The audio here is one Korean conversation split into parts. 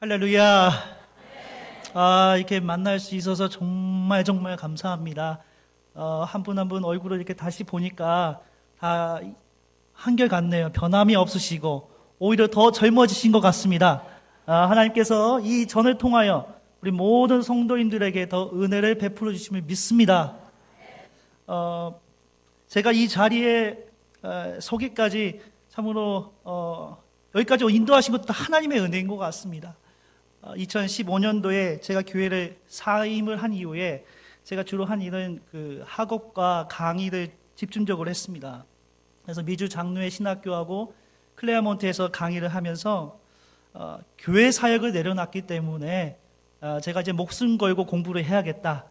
할렐루야. 이렇게 만날 수 있어서 정말 감사합니다. 한 분 한 분 얼굴을 이렇게 다시 보니까 다 한결같네요. 변함이 없으시고 오히려 더 젊어지신 것 같습니다. 하나님께서 이 전을 통하여 우리 모든 성도인들에게 더 은혜를 베풀어 주심을 믿습니다. 제가 이 자리에 서기까지 참으로 여기까지 인도하신 것도 하나님의 은혜인 것 같습니다. 2015년도에 제가 교회를 사임을 한 이후에 제가 주로 한 일은 그 학업과 강의를 집중적으로 했습니다. 그래서 미주 장로회 신학교하고 클레어몬트에서 강의를 하면서 교회 사역을 내려놨기 때문에 제가 이제 목숨 걸고 공부를 해야겠다.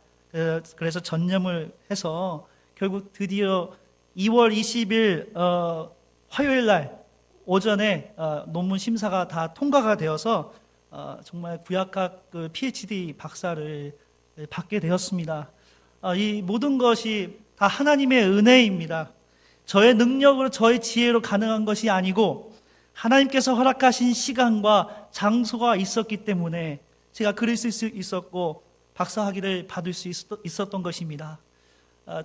그래서 전념을 해서 결국 드디어 2월 20일 화요일 날 오전에 논문 심사가 다 통과가 되어서 정말 구약학 그 PhD 박사를 받게 되었습니다. 이 모든 것이 다 하나님의 은혜입니다. 저의 능력으로 저의 지혜로 가능한 것이 아니고 하나님께서 허락하신 시간과 장소가 있었기 때문에 제가 글을 쓸 수 있었고 박사학위를 받을 수 있었던 것입니다.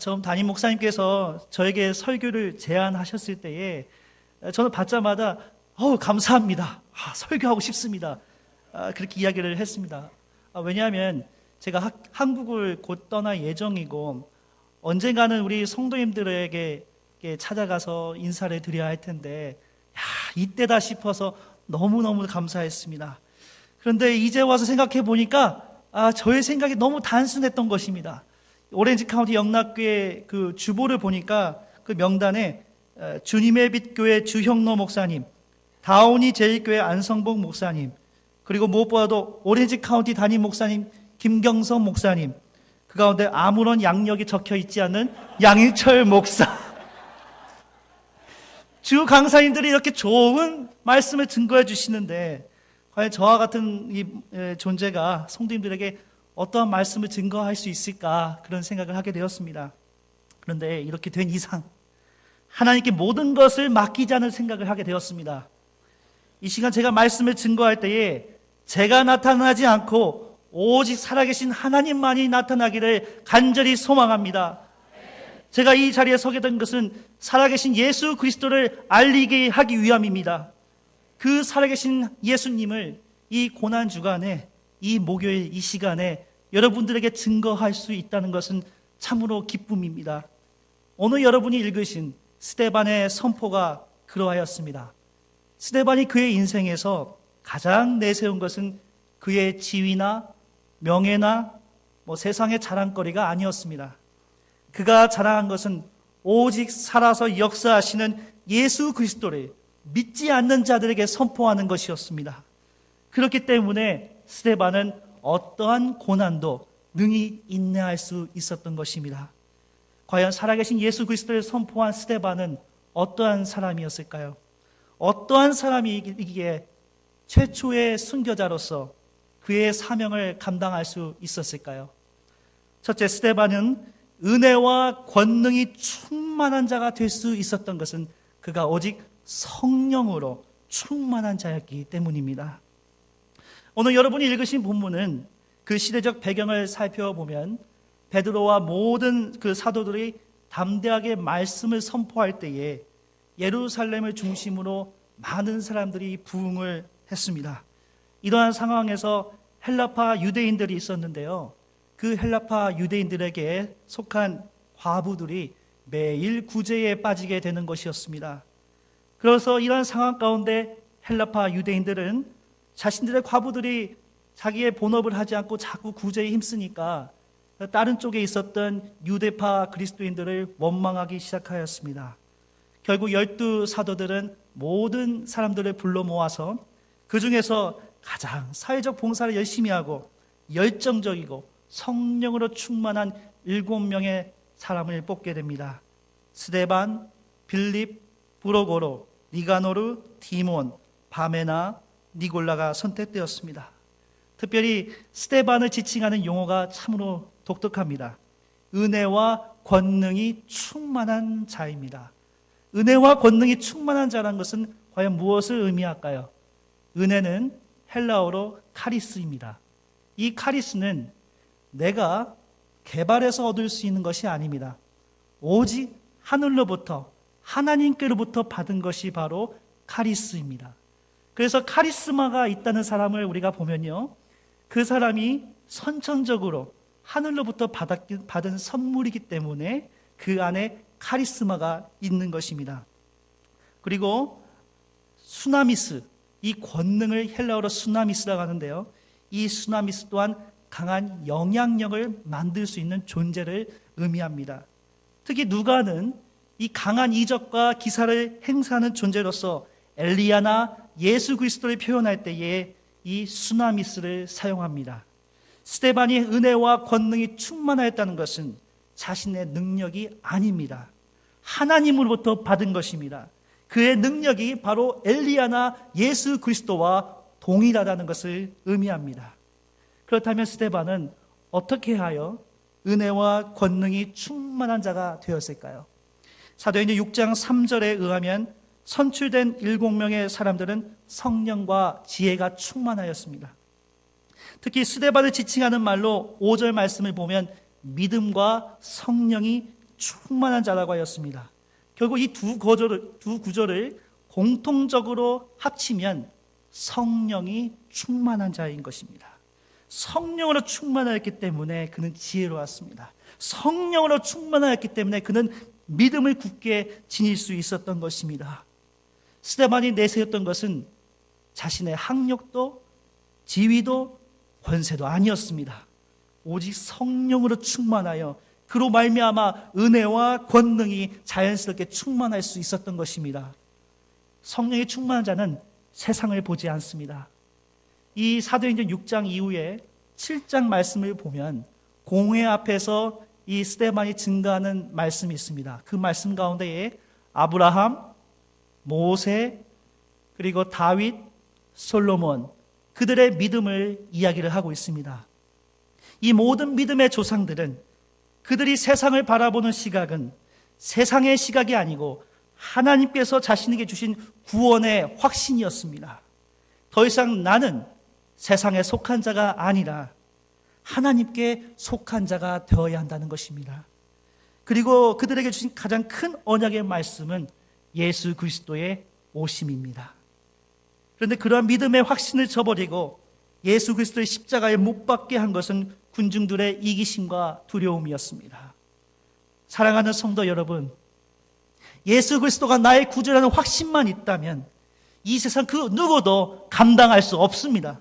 처음 담임 목사님께서 저에게 설교를 제안하셨을 때에 저는 받자마자 감사합니다. 설교하고 싶습니다. 그렇게 이야기를 했습니다. 왜냐하면 제가 한국을 곧 떠날 예정이고 언젠가는 우리 성도님들에게 찾아가서 인사를 드려야 할 텐데 이때다 싶어서 너무너무 감사했습니다. 그런데 이제 와서 생각해 보니까 저의 생각이 너무 단순했던 것입니다. 오렌지 카운티 영락교회 그 주보를 보니까 그 명단에 주님의 빛 교회 주형로 목사님, 다운이 제일교회 안성복 목사님, 그리고 무엇보다도 오렌지 카운티 담임 목사님 김경선 목사님, 그 가운데 아무런 양력이 적혀 있지 않는 양일철 목사. 주 강사님들이 이렇게 좋은 말씀을 증거해 주시는데 과연 저와 같은 이 존재가 성도님들에게 어떠한 말씀을 증거할 수 있을까 그런 생각을 하게 되었습니다. 그런데 이렇게 된 이상 하나님께 모든 것을 맡기자는 생각을 하게 되었습니다. 이 시간 제가 말씀을 증거할 때에 제가 나타나지 않고 오직 살아계신 하나님만이 나타나기를 간절히 소망합니다. 제가 이 자리에 서게 된 것은 살아계신 예수 그리스도를 알리게 하기 위함입니다. 그 살아계신 예수님을 이 고난주간에 이 목요일 이 시간에 여러분들에게 증거할 수 있다는 것은 참으로 기쁨입니다. 오늘 여러분이 읽으신 스데반의 선포가 그러하였습니다. 스데반이 그의 인생에서 가장 내세운 것은 그의 지위나 명예나 세상의 자랑거리가 아니었습니다. 그가 자랑한 것은 오직 살아서 역사하시는 예수 그리스도를 믿지 않는 자들에게 선포하는 것이었습니다. 그렇기 때문에 스데반은 어떠한 고난도 능히 인내할 수 있었던 것입니다. 과연 살아계신 예수 그리스도를 선포한 스데반은 어떠한 사람이었을까요? 어떠한 사람이기에 최초의 순교자로서 그의 사명을 감당할 수 있었을까요? 첫째, 스데반은 은혜와 권능이 충만한 자가 될 수 있었던 것은 그가 오직 성령으로 충만한 자였기 때문입니다. 오늘 여러분이 읽으신 본문은 그 시대적 배경을 살펴보면 베드로와 모든 그 사도들이 담대하게 말씀을 선포할 때에 예루살렘을 중심으로 많은 사람들이 부흥을 했습니다. 이러한 상황에서 헬라파 유대인들이 있었는데요. 그 헬라파 유대인들에게 속한 과부들이 매일 구제에 빠지게 되는 것이었습니다. 그래서 이러한 상황 가운데 헬라파 유대인들은 자신들의 과부들이 자기의 본업을 하지 않고 자꾸 구제에 힘쓰니까 다른 쪽에 있었던 유대파 그리스도인들을 원망하기 시작하였습니다. 결국 12사도들은 모든 사람들을 불러 모아서 그 중에서 가장 사회적 봉사를 열심히 하고 열정적이고 성령으로 충만한 7명의 사람을 뽑게 됩니다. 스데반, 빌립, 브로고로, 니가노르, 디몬, 바메나, 니골라가 선택되었습니다. 특별히 스데반을 지칭하는 용어가 참으로 독특합니다. 은혜와 권능이 충만한 자입니다. 은혜와 권능이 충만한 자라는 것은 과연 무엇을 의미할까요? 은혜는 헬라어로 카리스입니다. 이 카리스는 내가 개발해서 얻을 수 있는 것이 아닙니다. 오직 하늘로부터, 하나님께로부터 받은 것이 바로 카리스입니다. 그래서 카리스마가 있다는 사람을 우리가 보면요, 그 사람이 선천적으로 하늘로부터 받은 선물이기 때문에 그 안에 카리스마가 있는 것입니다. 그리고 수나미스, 이 권능을 헬라어로 수나미스라고 하는데요, 이 수나미스 또한 강한 영향력을 만들 수 있는 존재를 의미합니다. 특히 누가는 이 강한 이적과 기사를 행사하는 존재로서 엘리야나 예수 그리스도를 표현할 때에 이 수나미스를 사용합니다. 스데반이 은혜와 권능이 충만하였다는 것은 자신의 능력이 아닙니다. 하나님으로부터 받은 것입니다. 그의 능력이 바로 엘리야나 예수 그리스도와 동일하다는 것을 의미합니다. 그렇다면 스데반은 어떻게 하여 은혜와 권능이 충만한 자가 되었을까요? 사도행전 6장 3절에 의하면 선출된 7명의 사람들은 성령과 지혜가 충만하였습니다. 특히 스데반을 지칭하는 말로 5절 말씀을 보면 믿음과 성령이 충만한 자라고 하였습니다. 결국 이 두 구절을 공통적으로 합치면 성령이 충만한 자인 것입니다. 성령으로 충만하였기 때문에 그는 지혜로웠습니다. 성령으로 충만하였기 때문에 그는 믿음을 굳게 지닐 수 있었던 것입니다. 스데반이 내세웠던 것은 자신의 학력도 지위도 권세도 아니었습니다. 오직 성령으로 충만하여 그로 말미암아 은혜와 권능이 자연스럽게 충만할 수 있었던 것입니다. 성령이 충만한 자는 세상을 보지 않습니다. 이 사도행전 6장 이후에 7장 말씀을 보면 공회 앞에서 이 스데반이 증거하는 말씀이 있습니다. 그 말씀 가운데에 아브라함, 모세, 그리고 다윗, 솔로몬, 그들의 믿음을 이야기를 하고 있습니다. 이 모든 믿음의 조상들은 그들이 세상을 바라보는 시각은 세상의 시각이 아니고 하나님께서 자신에게 주신 구원의 확신이었습니다. 더 이상 나는 세상에 속한 자가 아니라 하나님께 속한 자가 되어야 한다는 것입니다. 그리고 그들에게 주신 가장 큰 언약의 말씀은 예수 그리스도의 오심입니다. 그런데 그러한 믿음의 확신을 저버리고 예수 그리스도의 십자가에 못 박게 한 것은 군중들의 이기심과 두려움이었습니다. 사랑하는 성도 여러분, 예수 그리스도가 나의 구주라는 확신만 있다면 이 세상 그 누구도 감당할 수 없습니다.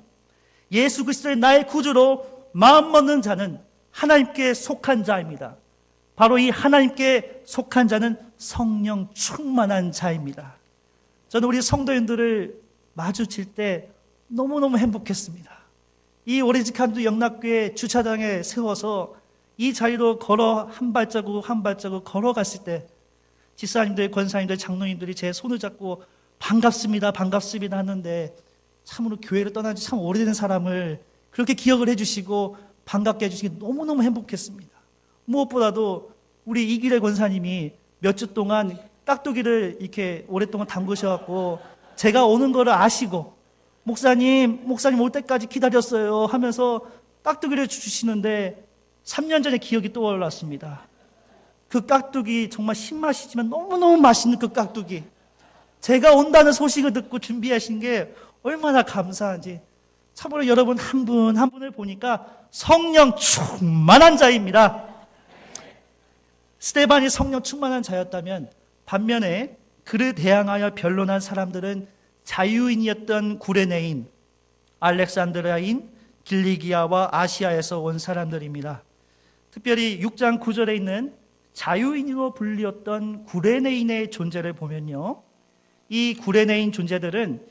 예수 그리스도의 나의 구주로 마음 먹는 자는 하나님께 속한 자입니다. 바로 이 하나님께 속한 자는 성령 충만한 자입니다. 저는 우리 성도인들을 마주칠 때 너무너무 행복했습니다. 이 오렌지 칸두 영락교회 주차장에 세워서 이 자리로 걸어 한 발자국 한 발자국 걸어갔을 때 집사님들, 권사님들, 장로님들이 제 손을 잡고 반갑습니다, 반갑습니다 하는데 참으로 교회를 떠난 지 참 오래된 사람을 그렇게 기억을 해주시고 반갑게 해주시기 너무너무 행복했습니다. 무엇보다도 우리 이기래 권사님이 몇 주 동안 깍두기를 이렇게 오랫동안 담그셔갖고 제가 오는 거를 아시고 목사님 올 때까지 기다렸어요 하면서 깍두기를 주시는데 3년 전에 기억이 떠올랐습니다. 그 깍두기 정말 신맛이지만 너무너무 맛있는 그 깍두기, 제가 온다는 소식을 듣고 준비하신 게 얼마나 감사한지. 참으로 여러분 한 분 한 분을 보니까 성령 충만한 자입니다. 스데반이 성령 충만한 자였다면 반면에 그를 대항하여 변론한 사람들은 자유인이었던 구레네인, 알렉산드라인, 길리기아와 아시아에서 온 사람들입니다. 특별히 6장 9절에 있는 자유인으로 불리었던 구레네인의 존재를 보면요, 이 구레네인 존재들은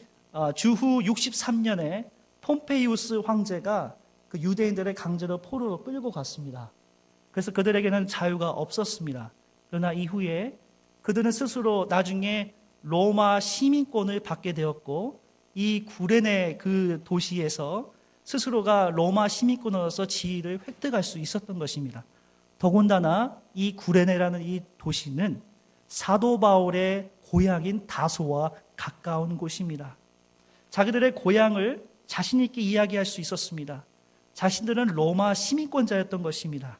주후 63년에 폼페이우스 황제가 그 유대인들의 강제로 포로로 끌고 갔습니다. 그래서 그들에게는 자유가 없었습니다. 그러나 이후에 그들은 스스로 나중에 로마 시민권을 받게 되었고 이 구레네 그 도시에서 스스로가 로마 시민권으로서 지위를 획득할 수 있었던 것입니다. 더군다나 이 구레네라는 이 도시는 사도 바울의 고향인 다소와 가까운 곳입니다. 자기들의 고향을 자신 있게 이야기할 수 있었습니다. 자신들은 로마 시민권자였던 것입니다.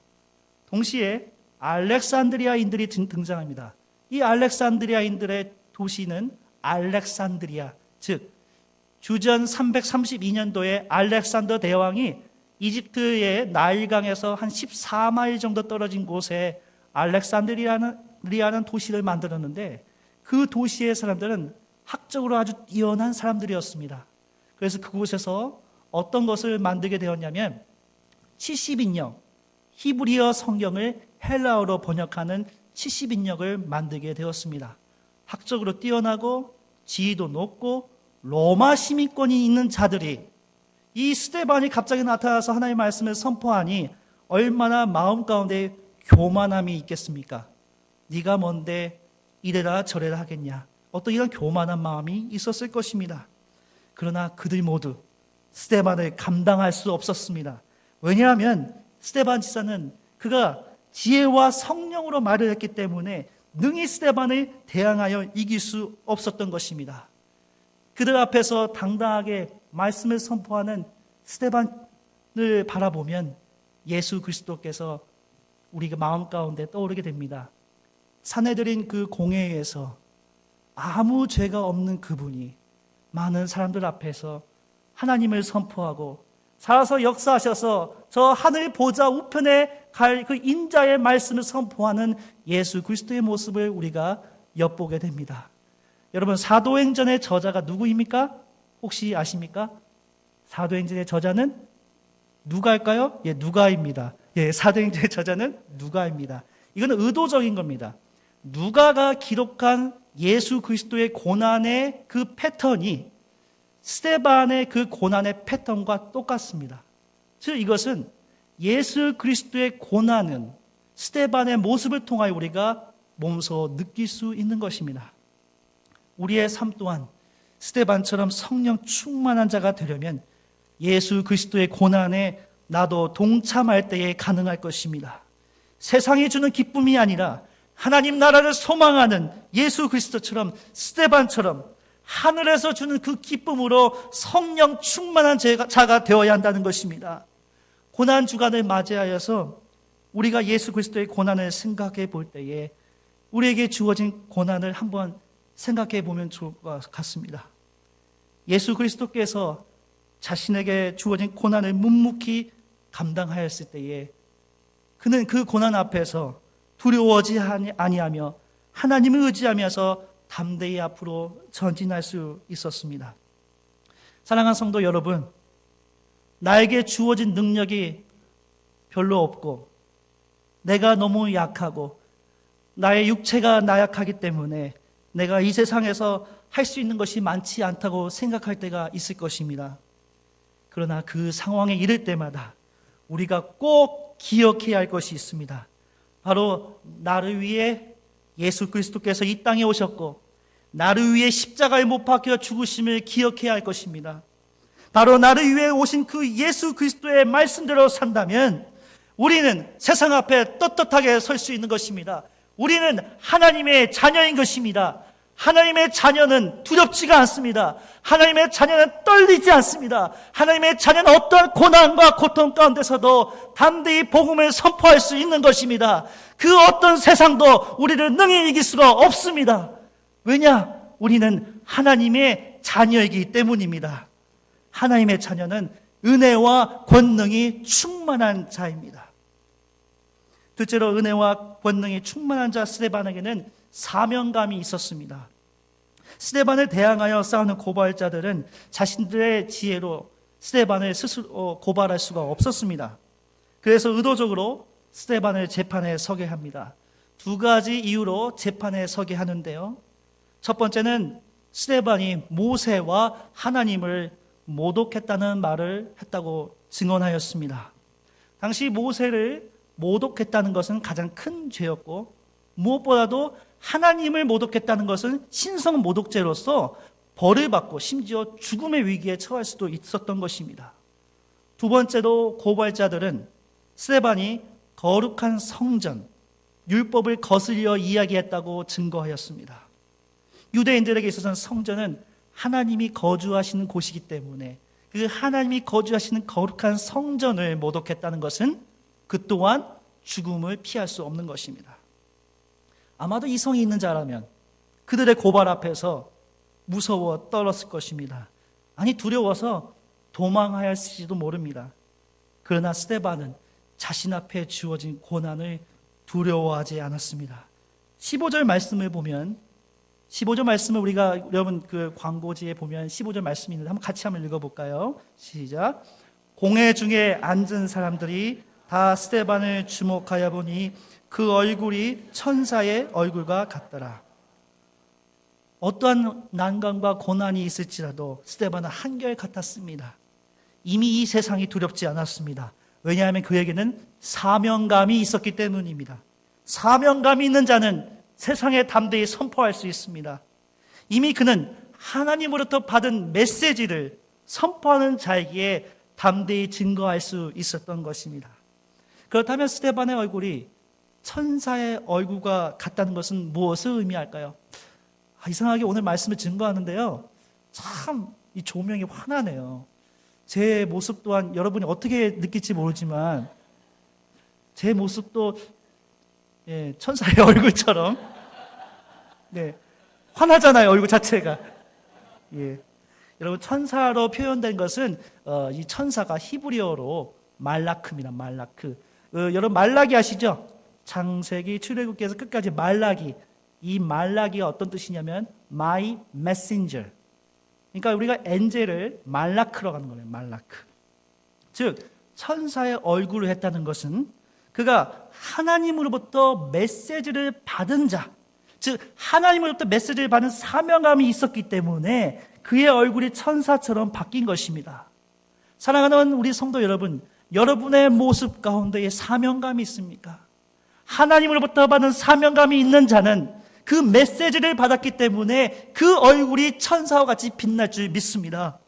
동시에 알렉산드리아인들이 등장합니다. 이 알렉산드리아인들의 도시는 알렉산드리아, 즉 주전 332년도에 알렉산더 대왕이 이집트의 나일강에서 한 14마일 정도 떨어진 곳에 알렉산드리아는 도시를 만들었는데, 그 도시의 사람들은 학적으로 아주 뛰어난 사람들이었습니다. 그래서 그곳에서 어떤 것을 만들게 되었냐면 70인역, 히브리어 성경을 헬라어로 번역하는 70인역을 만들게 되었습니다. 학적으로 뛰어나고 지위도 높고 로마 시민권이 있는 자들이 이 스데반이 갑자기 나타나서 하나님의 말씀을 선포하니 얼마나 마음 가운데 교만함이 있겠습니까? 네가 뭔데 이래라 저래라 하겠냐, 어떤 이런 교만한 마음이 있었을 것입니다. 그러나 그들 모두 스데반을 감당할 수 없었습니다. 왜냐하면 스데반 지사는 그가 지혜와 성령으로 말을 했기 때문에 능히 스데반을 대항하여 이길 수 없었던 것입니다. 그들 앞에서 당당하게 말씀을 선포하는 스데반을 바라보면 예수 그리스도께서 우리가 마음 가운데 떠오르게 됩니다. 사내들인 그 공회에서 아무 죄가 없는 그분이 많은 사람들 앞에서 하나님을 선포하고 살아서 역사하셔서 저 하늘 보좌 우편에 갈 그 인자의 말씀을 선포하는 예수 그리스도의 모습을 우리가 엿보게 됩니다. 여러분, 사도행전의 저자가 누구입니까? 혹시 아십니까? 사도행전의 저자는 누가일까요? 예, 누가입니다. 예, 사도행전의 저자는 누가입니다. 이거는 의도적인 겁니다. 누가가 기록한 예수 그리스도의 고난의 그 패턴이 스데반의 그 고난의 패턴과 똑같습니다. 즉 이것은 예수 그리스도의 고난은 스데반의 모습을 통하여 우리가 몸소 느낄 수 있는 것입니다. 우리의 삶 또한 스데반처럼 성령 충만한 자가 되려면 예수 그리스도의 고난에 나도 동참할 때에 가능할 것입니다. 세상이 주는 기쁨이 아니라 하나님 나라를 소망하는 예수 그리스도처럼, 스데반처럼 하늘에서 주는 그 기쁨으로 성령 충만한 자가 되어야 한다는 것입니다. 고난 주간을 맞이하여서 우리가 예수 그리스도의 고난을 생각해 볼 때에 우리에게 주어진 고난을 한번 생각해 보면 좋을 것 같습니다. 예수 그리스도께서 자신에게 주어진 고난을 묵묵히 감당하였을 때에 그는 그 고난 앞에서 두려워하지 아니하며 하나님을 의지하면서 담대히 앞으로 전진할 수 있었습니다. 사랑하는 성도 여러분, 나에게 주어진 능력이 별로 없고 내가 너무 약하고 나의 육체가 나약하기 때문에 내가 이 세상에서 할 수 있는 것이 많지 않다고 생각할 때가 있을 것입니다. 그러나 그 상황에 이를 때마다 우리가 꼭 기억해야 할 것이 있습니다. 바로 나를 위해 예수 그리스도께서 이 땅에 오셨고 나를 위해 십자가에 못 박혀 죽으심을 기억해야 할 것입니다. 바로 나를 위해 오신 그 예수 그리스도의 말씀대로 산다면 우리는 세상 앞에 떳떳하게 설 수 있는 것입니다. 우리는 하나님의 자녀인 것입니다. 하나님의 자녀는 두렵지가 않습니다. 하나님의 자녀는 떨리지 않습니다. 하나님의 자녀는 어떠한 고난과 고통 가운데서도 담대히 복음을 선포할 수 있는 것입니다. 그 어떤 세상도 우리를 능히 이길 수가 없습니다. 왜냐? 우리는 하나님의 자녀이기 때문입니다. 하나님의 자녀는 은혜와 권능이 충만한 자입니다. 둘째로 은혜와 권능이 충만한 자 스데반에게는 사명감이 있었습니다. 스데반을 대항하여 싸우는 고발자들은 자신들의 지혜로 스데반을 스스로 고발할 수가 없었습니다. 그래서 의도적으로 스데반을 재판에 서게 합니다. 두 가지 이유로 재판에 서게 하는데요. 첫 번째는 스데반이 모세와 하나님을 모독했다는 말을 했다고 증언하였습니다. 당시 모세를 모독했다는 것은 가장 큰 죄였고 무엇보다도 하나님을 모독했다는 것은 신성 모독죄로서 벌을 받고 심지어 죽음의 위기에 처할 수도 있었던 것입니다. 두 번째로 고발자들은 스데반이 거룩한 성전, 율법을 거슬려 이야기했다고 증거하였습니다. 유대인들에게 있어서는 성전은 하나님이 거주하시는 곳이기 때문에 그 하나님이 거주하시는 거룩한 성전을 모독했다는 것은 그 또한 죽음을 피할 수 없는 것입니다. 아마도 이성이 있는 자라면 그들의 고발 앞에서 무서워 떨었을 것입니다. 아니 두려워서 도망하였을지도 모릅니다. 그러나 스데반은 자신 앞에 주어진 고난을 두려워하지 않았습니다. 15절 말씀을 보면 15절 말씀을 우리가 여러분 그 광고지에 보면 15절 말씀이 있는데 같이 한번 읽어볼까요? 시작. 공회 중에 앉은 사람들이 다 스데반을 주목하여 보니 그 얼굴이 천사의 얼굴과 같더라. 어떠한 난관과 고난이 있을지라도 스데반은 한결 같았습니다. 이미 이 세상이 두렵지 않았습니다. 왜냐하면 그에게는 사명감이 있었기 때문입니다. 사명감이 있는 자는 세상에 담대히 선포할 수 있습니다. 이미 그는 하나님으로부터 받은 메시지를 선포하는 자에게 담대히 증거할 수 있었던 것입니다. 그렇다면 스데반의 얼굴이 천사의 얼굴과 같다는 것은 무엇을 의미할까요? 이상하게 오늘 말씀을 증거하는데요, 참 이 조명이 환하네요. 제 모습 또한 여러분이 어떻게 느낄지 모르지만 제 모습도 천사의 얼굴처럼 환하잖아요. 얼굴 자체가. 여러분 천사로 표현된 것은 이 천사가 히브리어로 말라크입니다. 말라크. 여러분 말라기 아시죠? 창세기 출애굽기에서 끝까지 말라기. 이 말라기가 어떤 뜻이냐면 my messenger. 그러니까 우리가 엔젤을 말라크라고 하는 거예요. 말라크. 즉 천사의 얼굴을 했다는 것은 그가 하나님으로부터 메시지를 받은 자, 즉 하나님으로부터 메시지를 받은 사명감이 있었기 때문에 그의 얼굴이 천사처럼 바뀐 것입니다. 사랑하는 우리 성도 여러분, 여러분의 모습 가운데에 사명감이 있습니까? 하나님으로부터 받은 사명감이 있는 자는 그 메시지를 받았기 때문에 그 얼굴이 천사와 같이 빛날 줄 믿습니다.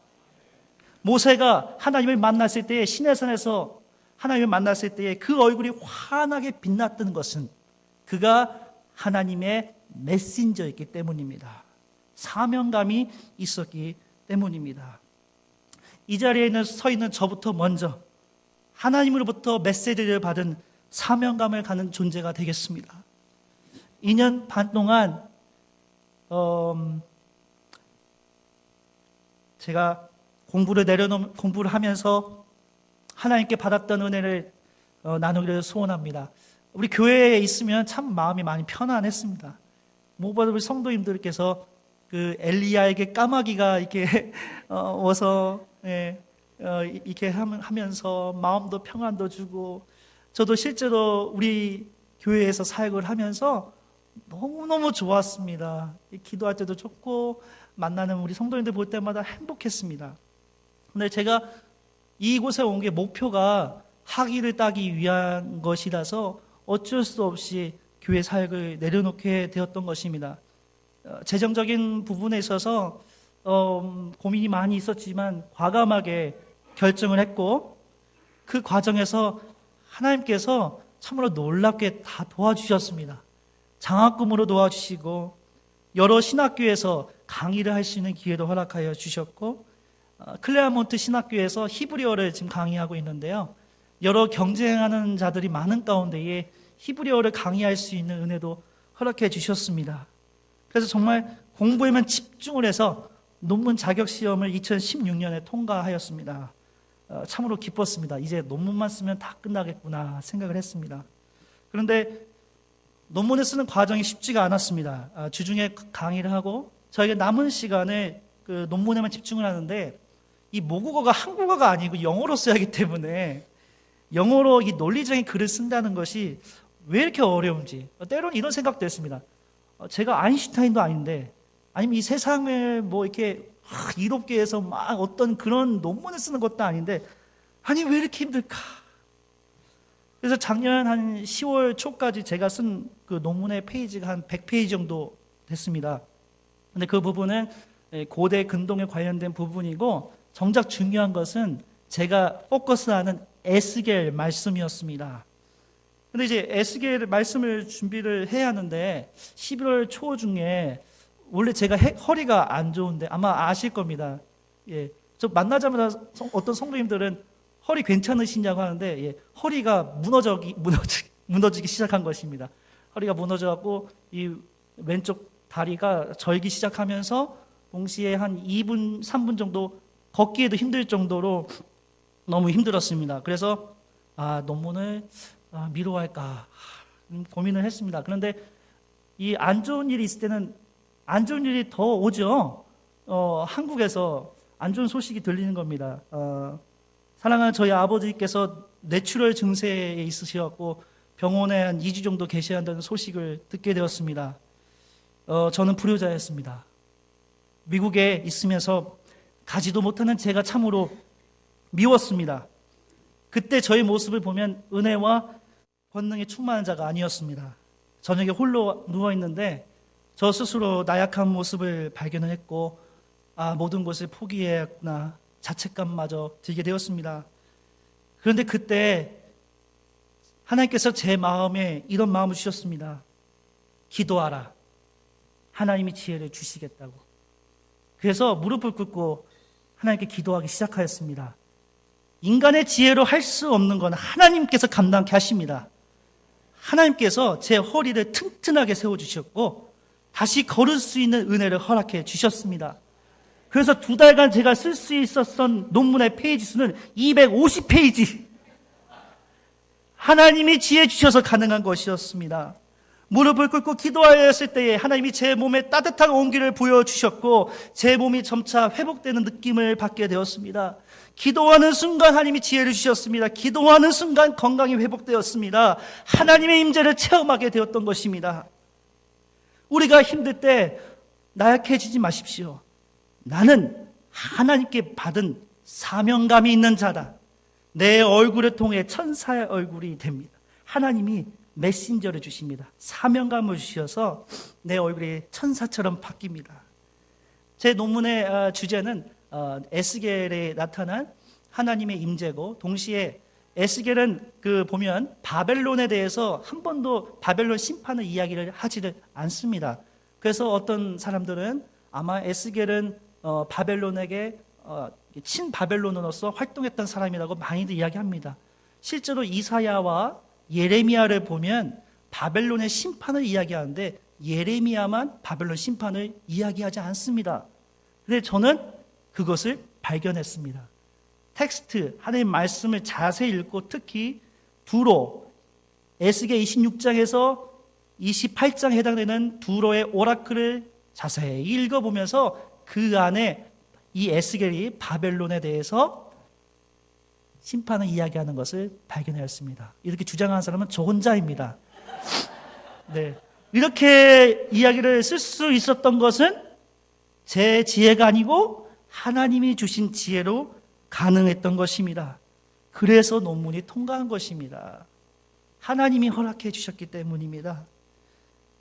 모세가 하나님을 만났을 때에 시내산에서 하나님을 만났을 때에 그 얼굴이 환하게 빛났던 것은 그가 하나님의 메신저였기 때문입니다. 사명감이 있었기 때문입니다. 이 자리에 서 있는 저부터 먼저 하나님으로부터 메시지를 받은 사명감을 가는 존재가 되겠습니다. 2년 반 동안 제가 공부를 하면서 하나님께 받았던 은혜를 나누기를 소원합니다. 우리 교회에 있으면 참 마음이 많이 편안했습니다. 무엇보다 우리 성도님들께서 그 엘리야에게 까마귀가 이렇게 와서 이렇게 하면서 마음도 평안도 주고, 저도 실제로 우리 교회에서 사역을 하면서 너무너무 좋았습니다. 기도할 때도 좋고 만나는 우리 성도님들 볼 때마다 행복했습니다. 근데 제가 이곳에 온 게 목표가 학위를 따기 위한 것이라서 어쩔 수 없이 교회 사역을 내려놓게 되었던 것입니다. 재정적인 부분에 있어서 고민이 많이 있었지만 과감하게 결정을 했고, 그 과정에서 하나님께서 참으로 놀랍게 다 도와주셨습니다. 장학금으로 도와주시고 여러 신학교에서 강의를 할 수 있는 기회도 허락하여 주셨고, 클레아몬트 신학교에서 히브리어를 지금 강의하고 있는데요, 여러 경쟁하는 자들이 많은 가운데에 히브리어를 강의할 수 있는 은혜도 허락해 주셨습니다. 그래서 정말 공부에만 집중을 해서 논문 자격시험을 2016년에 통과하였습니다. 참으로 기뻤습니다. 이제 논문만 쓰면 다 끝나겠구나 생각을 했습니다. 그런데 논문을 쓰는 과정이 쉽지가 않았습니다. 주중에 강의를 하고 저에게 남은 시간에 그 논문에만 집중을 하는데, 이 모국어가 한국어가 아니고 영어로 써야 하기 때문에 영어로 이 논리적인 글을 쓴다는 것이 왜 이렇게 어려운지, 때로는 이런 생각도 했습니다. 제가 아인슈타인도 아닌데, 아니면 이 세상을 뭐 이렇게 이롭게 해서 막 어떤 그런 논문을 쓰는 것도 아닌데, 아니 왜 이렇게 힘들까? 그래서 작년 한 10월 초까지 제가 쓴 그 논문의 페이지가 한 100페이지 정도 됐습니다. 근데 그 부분은 고대 근동에 관련된 부분이고, 정작 중요한 것은 제가 포커스하는 에스겔 말씀이었습니다. 근데 이제 에스겔 말씀을 준비를 해야 하는데 11월 초 중에, 원래 제가 허리가 안 좋은데 아마 아실 겁니다. 저 저 만나자마자 어떤 성도님들은 허리 괜찮으시냐고 하는데, 예, 허리가 무너지기 시작한 것입니다. 허리가 무너져갖고 이 왼쪽 다리가 절기 시작하면서 동시에 한 2분, 3분 정도 걷기에도 힘들 정도로 너무 힘들었습니다. 그래서 논문을 미루할까 고민을 했습니다. 그런데 이 안 좋은 일이 있을 때는 안 좋은 일이 더 오죠. 한국에서 안 좋은 소식이 들리는 겁니다. 사랑하는 저희 아버지께서 뇌출혈 증세에 있으셔갖고 병원에 한 2주 정도 계셔야 한다는 소식을 듣게 되었습니다. 저는 불효자였습니다. 미국에 있으면서 가지도 못하는 제가 참으로 미웠습니다. 그때 저의 모습을 보면 은혜와 권능이 충만한 자가 아니었습니다. 저녁에 홀로 누워있는데 저 스스로 나약한 모습을 발견을 했고 모든 것을 포기해야겠구나 자책감마저 들게 되었습니다. 그런데 그때 하나님께서 제 마음에 이런 마음을 주셨습니다. 기도하라. 하나님이 지혜를 주시겠다고. 그래서 무릎을 꿇고 하나님께 기도하기 시작하였습니다. 인간의 지혜로 할 수 없는 건 하나님께서 감당케 하십니다. 하나님께서 제 허리를 튼튼하게 세워주셨고 다시 걸을 수 있는 은혜를 허락해 주셨습니다. 그래서 2달간 제가 쓸 수 있었던 논문의 페이지 수는 250페이지. 하나님이 지혜 주셔서 가능한 것이었습니다. 무릎을 꿇고 기도하였을 때에 하나님이 제 몸에 따뜻한 온기를 부여주셨고 제 몸이 점차 회복되는 느낌을 받게 되었습니다. 기도하는 순간 하나님이 지혜를 주셨습니다. 기도하는 순간 건강이 회복되었습니다. 하나님의 임재를 체험하게 되었던 것입니다. 우리가 힘들 때 나약해지지 마십시오. 나는 하나님께 받은 사명감이 있는 자다. 내 얼굴을 통해 천사의 얼굴이 됩니다. 하나님이 메신저를 주십니다. 사명감을 주셔서 내 얼굴이 천사처럼 바뀝니다. 제 논문의 주제는 에스겔에 나타난 하나님의 임재고 동시에 에스겔은 보면 바벨론에 대해서 한 번도 바벨론 심판의 이야기를 하지를 않습니다. 그래서 어떤 사람들은 아마 에스겔은 바벨론에게 친바벨론으로서 활동했던 사람이라고 많이들 이야기합니다. 실제로 이사야와 예레미야를 보면 바벨론의 심판을 이야기하는데 예레미야만 바벨론 심판을 이야기하지 않습니다. 그런데 저는 그것을 발견했습니다. 텍스트, 하나님의 말씀을 자세히 읽고 특히 두로, 에스겔 26장에서 28장에 해당되는 두로의 오라클을 자세히 읽어보면서 그 안에 이 에스겔이 바벨론에 대해서 심판을 이야기하는 것을 발견하였습니다. 이렇게 주장하는 사람은 저 혼자입니다. 네. 이렇게 이야기를 쓸 수 있었던 것은 제 지혜가 아니고 하나님이 주신 지혜로 가능했던 것입니다. 그래서 논문이 통과한 것입니다. 하나님이 허락해 주셨기 때문입니다.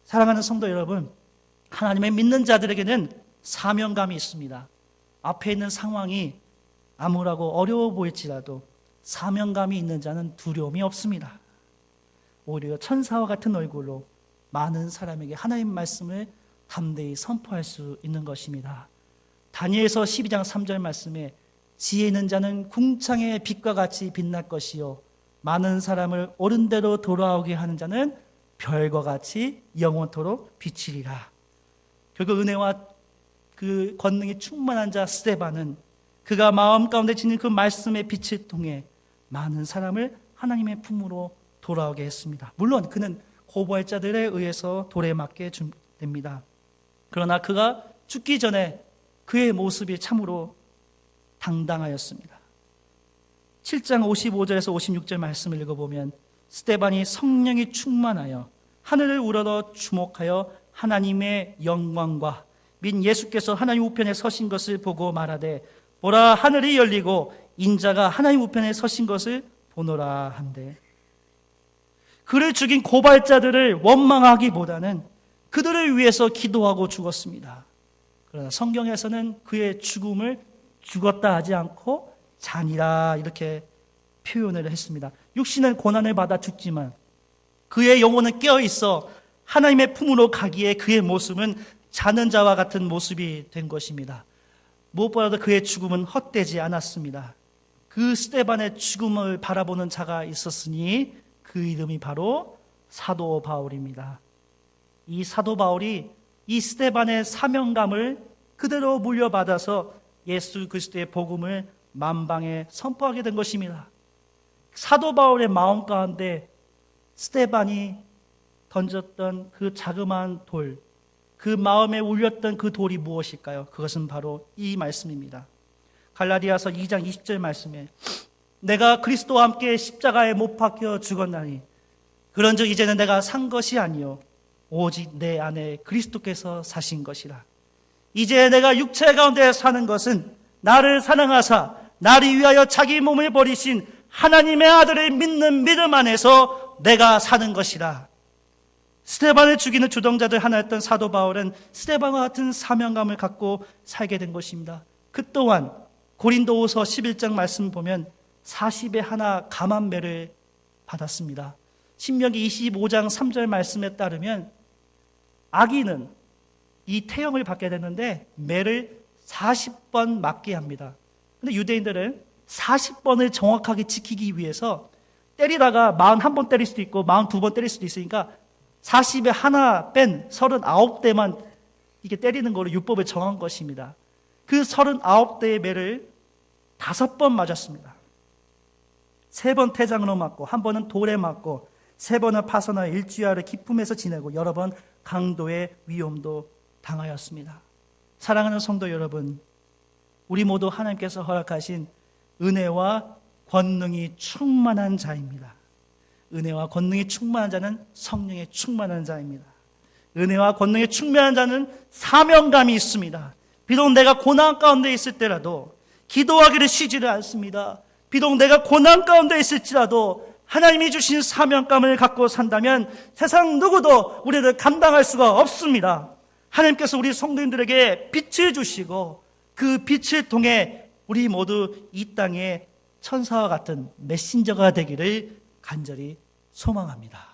사랑하는 성도 여러분, 하나님의 믿는 자들에게는 사명감이 있습니다. 앞에 있는 상황이 암울하고 어려워 보일지라도 사명감이 있는 자는 두려움이 없습니다. 오히려 천사와 같은 얼굴로 많은 사람에게 하나님 말씀을 담대히 선포할 수 있는 것입니다. 다니엘서 12장 3절 말씀에 지혜 있는 자는 궁창의 빛과 같이 빛날 것이요 많은 사람을 옳은 대로 돌아오게 하는 자는 별과 같이 영원토록 비치리라. 결국 은혜와 그 권능이 충만한 자 스데반은 그가 마음 가운데 지닌 그 말씀의 빛을 통해 많은 사람을 하나님의 품으로 돌아오게 했습니다. 물론 그는 고발자들에 의해서 돌에 맞게 됩니다. 그러나 그가 죽기 전에 그의 모습이 참으로 당당하였습니다. 7장 55절에서 56절 말씀을 읽어보면 스데반이 성령이 충만하여 하늘을 우러러 주목하여 하나님의 영광과 및 예수께서 하나님 우편에 서신 것을 보고 말하되 보라 하늘이 열리고 인자가 하나님 우편에 서신 것을 보노라 한데 그를 죽인 고발자들을 원망하기보다는 그들을 위해서 기도하고 죽었습니다. 그러나 성경에서는 그의 죽음을 죽었다 하지 않고 잔이라 이렇게 표현을 했습니다. 육신은 고난을 받아 죽지만 그의 영혼은 깨어있어 하나님의 품으로 가기에 그의 모습은 자는 자와 같은 모습이 된 것입니다. 무엇보다도 그의 죽음은 헛되지 않았습니다. 그 스데반의 죽음을 바라보는 자가 있었으니 그 이름이 바로 사도 바울입니다. 이 사도 바울이 이 스데반의 사명감을 그대로 물려받아서 예수 그리스도의 복음을 만방에 선포하게 된 것입니다. 사도 바울의 마음 가운데 스데반이 던졌던 그 자그마한 돌, 그 마음에 울렸던 그 돌이 무엇일까요? 그것은 바로 이 말씀입니다. 갈라디아서 2장 20절 말씀에 내가 그리스도와 함께 십자가에 못 박혀 죽었나니 그런즉 이제는 내가 산 것이 아니요 오직 내 안에 그리스도께서 사신 것이라. 이제 내가 육체 가운데 사는 것은 나를 사랑하사 나를 위하여 자기 몸을 버리신 하나님의 아들을 믿는 믿음 안에서 내가 사는 것이라. 스데반을 죽이는 주동자들 하나였던 사도 바울은 스데반과 같은 사명감을 갖고 살게 된 것입니다. 그 또한 고린도후서 11장 말씀 보면 40에 하나 감한 매를 받았습니다. 신명기 25장 3절 말씀에 따르면 아기는 이 태형을 받게 되는데 매를 40번 맞게 합니다. 근데 유대인들은 40번을 정확하게 지키기 위해서 때리다가 41번 때릴 수도 있고 42번 때릴 수도 있으니까 40에 하나 뺀 39대만 이게 때리는 거로 율법을 정한 것입니다. 그 39대의 매를 5번 맞았습니다. 3번 태장으로 맞고 1번은 돌에 맞고 3번은 파선하여 일주야를 기품에서 지내고 여러 번 강도의 위험도 당하였습니다. 사랑하는 성도 여러분, 우리 모두 하나님께서 허락하신 은혜와 권능이 충만한 자입니다. 은혜와 권능이 충만한 자는 성령에 충만한 자입니다. 은혜와 권능에 충만한 자는 사명감이 있습니다. 비록 내가 고난 가운데 있을 때라도 기도하기를 쉬지를 않습니다. 비록 내가 고난 가운데 있을지라도 하나님이 주신 사명감을 갖고 산다면 세상 누구도 우리를 감당할 수가 없습니다. 하나님께서 우리 성도님들에게 빛을 주시고 그 빛을 통해 우리 모두 이 땅에 천사와 같은 메신저가 되기를 간절히 소망합니다.